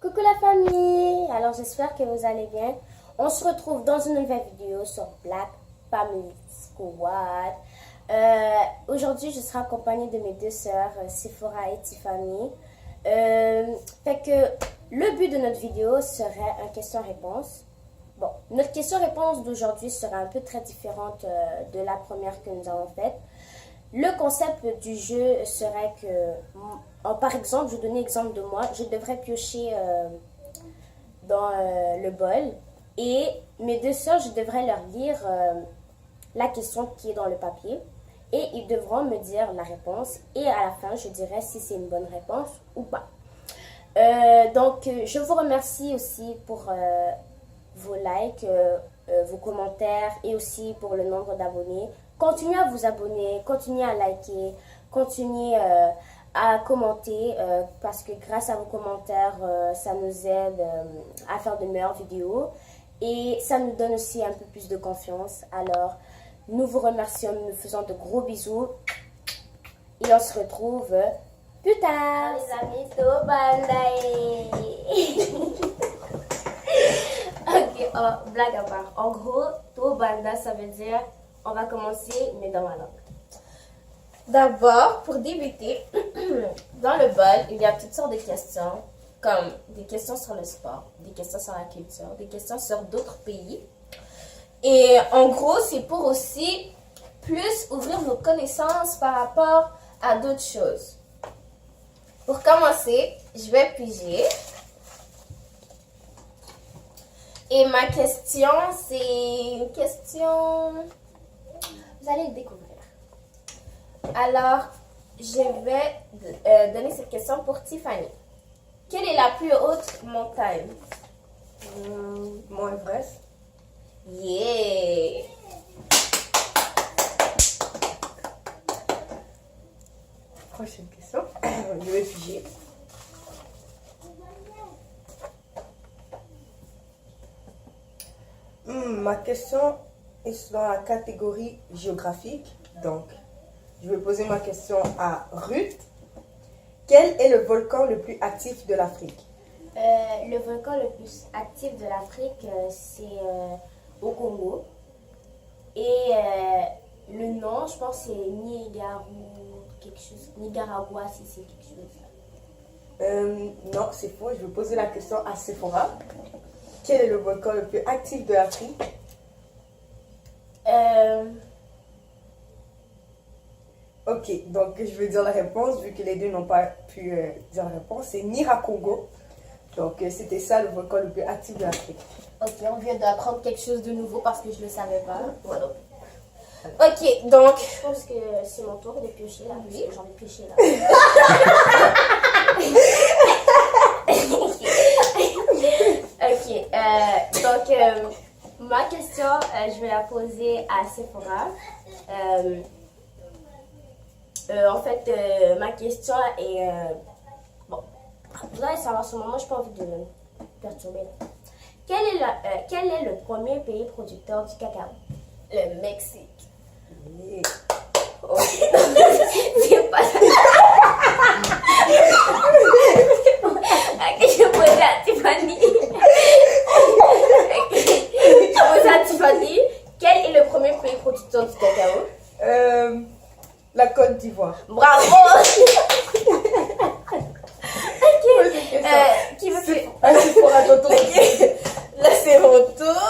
Coucou la famille, alors j'espère que vous allez bien. On se retrouve dans une nouvelle vidéo sur Black Family Squad. Aujourd'hui je serai accompagnée de mes deux sœurs, Sephora et Tiffany. Fait que le but de notre vidéo serait un question-réponse. Bon, notre question-réponse d'aujourd'hui sera un peu très différente de la première que nous avons faite. Le concept du jeu serait que, par exemple, je vais donner l'exemple de moi, je devrais piocher dans le bol et mes deux sœurs, je devrais leur lire la question qui est dans le papier et ils devront me dire la réponse et à la fin, je dirai si c'est une bonne réponse ou pas. Donc, je vous remercie aussi pour vos likes, vos commentaires et aussi pour le nombre d'abonnés. Continuez à vous abonner, continuez à liker, continuez à commenter parce que grâce à vos commentaires, ça nous aide à faire de meilleures vidéos et ça nous donne aussi un peu plus de confiance. Alors, nous vous remercions, nous nous faisons de gros bisous et on se retrouve plus tard. Les amis, ok, blague à part. En gros, Tobanda, ça veut dire on va commencer, mais dans ma langue. D'abord, pour débuter, dans le bol, il y a toutes sortes de questions, comme des questions sur le sport, des questions sur la culture, des questions sur d'autres pays. Et en gros, c'est pour aussi plus ouvrir nos connaissances par rapport à d'autres choses. Pour commencer, je vais piger. Et ma question, c'est une question... Vous allez le découvrir. Alors, je vais donner cette question pour Tiffany. Quelle est la plus haute montagne? Mont Everest. Yeah! Prochaine question. Je vais figer. Ma question est dans la catégorie géographique. Donc, je vais poser ma question à Ruth. Quel est le volcan le plus actif de l'Afrique? Le volcan le plus actif de l'Afrique, c'est au Congo. Et le nom, je pense, c'est Nicaragua, si c'est quelque chose. Non, c'est faux. Je vais poser la question à Sephora. Quel est le volcan le plus actif de l'Afrique? Ok, donc je vais dire la réponse, vu que les deux n'ont pas pu dire la réponse. C'est Nyiragongo. Donc c'était ça le volcan le plus actif de l'Afrique. Ok, on vient d'apprendre quelque chose de nouveau parce que je ne le savais pas. Voilà. Ok, donc je pense que c'est mon tour de piocher là. Oui, j'en ai pioché là. Ok, donc ma question, je vais la poser à Sephora. En fait, ma question est... bon, vous allez savoir ce moment, je n'ai pas envie de me perturber. Quel est le premier pays producteur du cacao? Le Mexique. Yeah. Oh. C'est pas ça. Ok, je posais à Tiffany. Je posais à Tiffany. Quel est le premier pays producteur du cacao? La Côte d'Ivoire. Bravo. Ok. Qui veut faire? Sephora, ton tour. Là, c'est mon tour.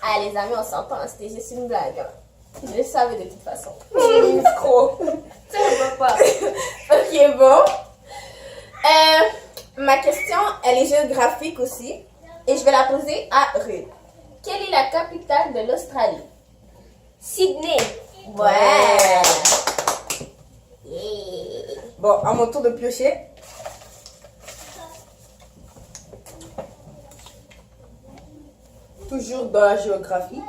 Ah, les amis, on s'entend, c'était juste une blague. Hein. Je le savais de toute façon. Micro. Ça ne va pas. Ok, bon. Ma question, elle est géographique aussi. Et je vais la poser à Ruth. Quelle est la capitale de l'Australie? Sydney. Ouais. Yeah. Bon, à mon tour de piocher. Toujours dans la géographie.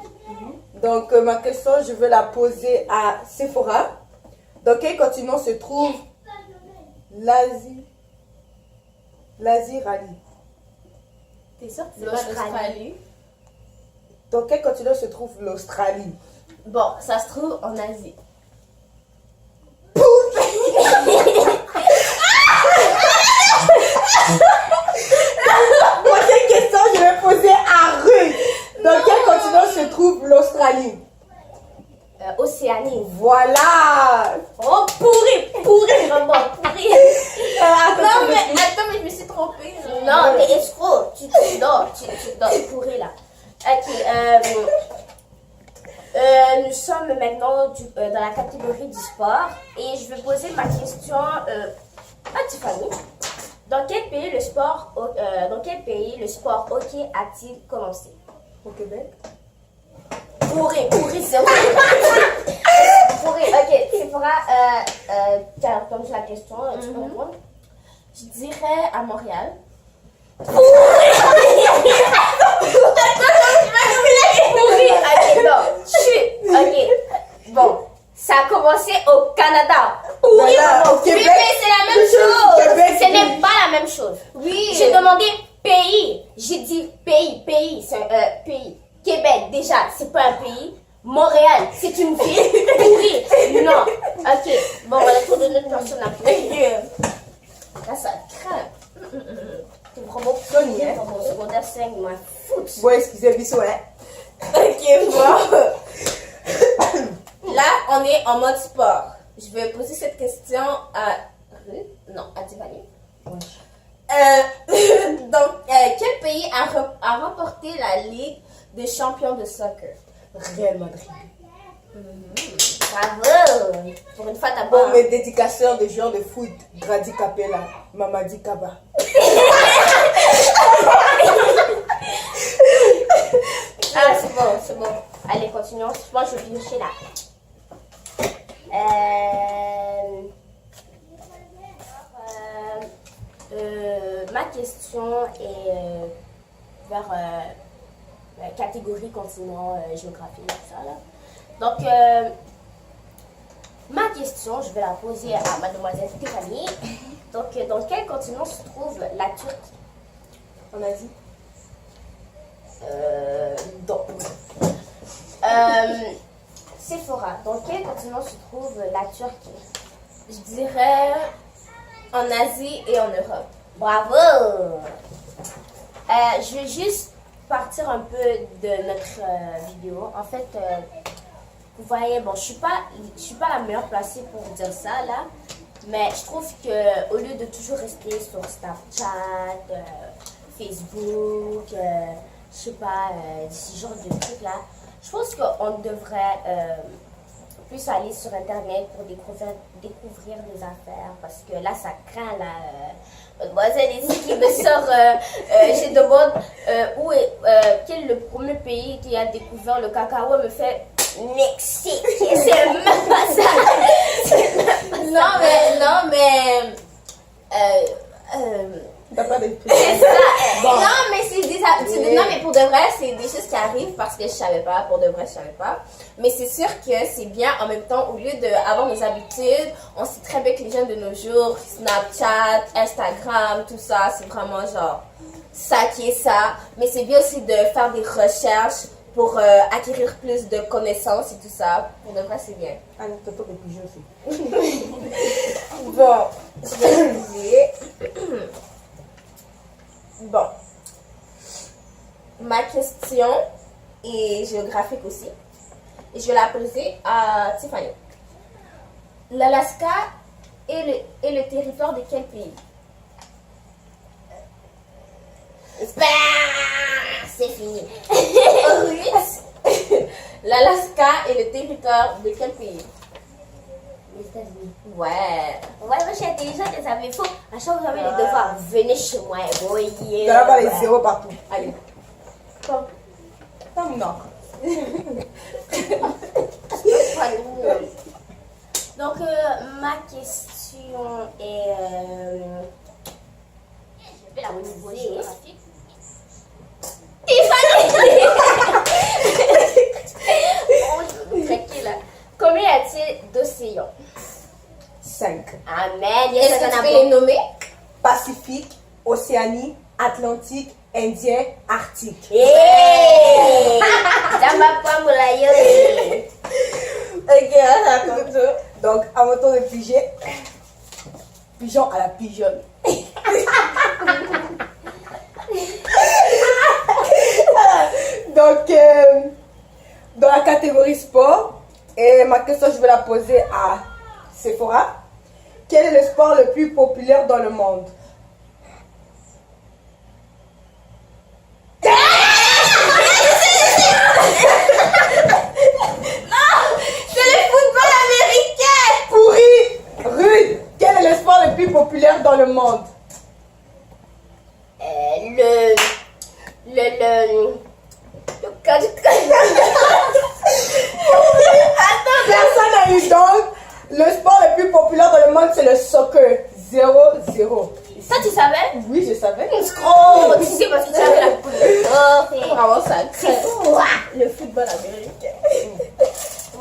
Donc, ma question, je vais la poser à Sephora. Dans quel continent se trouve l'Asie rallye? T'es sûre que c'est pas l'Australie? Dans quel continent se trouve l'Australie? Bon, ça se trouve en Asie. Prochaine question, je vais poser à Ruth. Dans quel continent se trouve l'Australie? Océanie. Voilà. Oh, vraiment pourri. Non, mais je me suis trompée. Non, mais escroc, tu pourri là. Ok, nous sommes maintenant dans la catégorie du sport et je vais poser ma question à Tiffany. Dans quel pays le sport hockey a-t-il commencé? Au Québec? Pourri, c'est vrai. Pourri, ok, c'est vrai. Tu as entendu la question, tu peux répondre? Je dirais à Montréal. Pourri, ok, non, chut, ok. Bon, ça a commencé au Canada. Pourri, Voilà, vraiment. au Québec. Oui, mais c'est la même chose. Québec, Ce n'est pas la même chose. Oui. J'ai demandé pays. J'ai dit pays, c'est un pays. Québec, déjà, c'est pas un pays. Montréal, c'est une ville. Pourri, non. Ok, bon, on va retourner notre personne après. Là, ça craint. C'est vraiment Sonny, hein? mon secondaire 5 m'a foutu. Bon, excusez Bissou, hein? Ok, bon. Là, on est en mode sport. Je vais poser cette question à Ruth. Non, à Tiffany. Donc, quel pays a remporté la Ligue des champions de soccer? Real Madrid. Bravo. Pour une fois, t'as Bon, pas... mes dédicateurs de joueurs de foot, Grady Capella, Mamadi Kaba. Ah, c'est bon. Allez, continuons. Moi, je vais piocher là. Ma question est vers la catégorie continent géographie. Ça, là. Donc, ma question, je vais la poser à mademoiselle Stéphanie. Donc, dans quel continent se trouve la Turquie? En Asie? Donc, Sephora, dans quel continent se trouve la Turquie? Je dirais en Asie et en Europe. Bravo! Je vais juste partir un peu de notre vidéo. En fait, vous voyez, bon, je suis pas la meilleure placée pour vous dire ça là, mais je trouve que au lieu de toujours rester sur Snapchat, Facebook, je sais pas, ce genre de trucs là, je pense qu'on devrait plus aller sur internet pour découvrir des affaires parce que là ça craint là. Mademoiselle ici qui me sort, je demande quel est le premier pays qui a découvert le cacao, elle me fait Mexique. C'est même pas ça. Non, mais T'as pas de c'est ça. Non, mais non, mais pour de vrai, c'est des choses qui arrivent parce que je savais pas. Pour de vrai, je savais pas. Mais c'est sûr que c'est bien en même temps, au lieu d'avoir nos habitudes, on sait très bien que les jeunes de nos jours, Snapchat, Instagram, tout ça, c'est vraiment genre ça qui est ça. Mais c'est bien aussi de faire des recherches pour acquérir plus de connaissances et tout ça. Pour de vrai, c'est bien. Ah non, t'as pas de pigeons aussi. Bon, je vais oublier. Bon. Ma question est géographique aussi. Et je vais la poser à Tiffany. L'Alaska est le territoire de quel pays? Bah, c'est fini. Ruth, l'Alaska est le territoire de quel pays? Les États-Unis. Ouais. Ouais, moi je suis intelligente et ça me faut. À chaque fois que j'avais les devoirs, venez chez moi et voyez. T'as pas les zéros partout. Allez. Comme Non. pas drôle. Donc, ma question est. Je vais la poser. Tranquille là. Combien y a-t-il d'océans? 5. Amen. Est-ce que tu peux les nommer? Pacifique, Océanie, Atlantique, Indien, Arctique. Hey! Jamba pas moulayo. Ok, raconte tout. Donc, à mon tour de piger, pigeon à la pigeonne. Donc, dans la catégorie sport, et ma question, je vais la poser à Sephora. Quel est le sport le plus populaire dans le monde? C'est le football américain! Pourri! Rude! Quel est le sport le plus populaire dans le monde? Le cas du Personne n'a eu donc. Le sport le plus populaire dans le monde, c'est le soccer. 0-0. Ça, tu savais? Oui, je savais. Oh, tu sais parce que tu avais la poule. Oh, Vraiment, ça c'est toi! le football américain.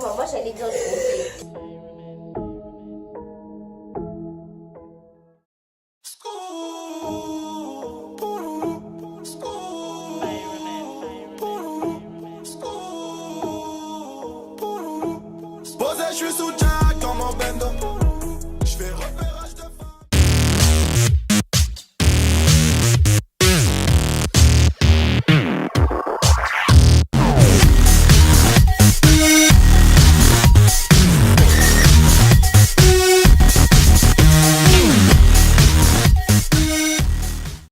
Moi, j'allais dire le foot. Je suis sous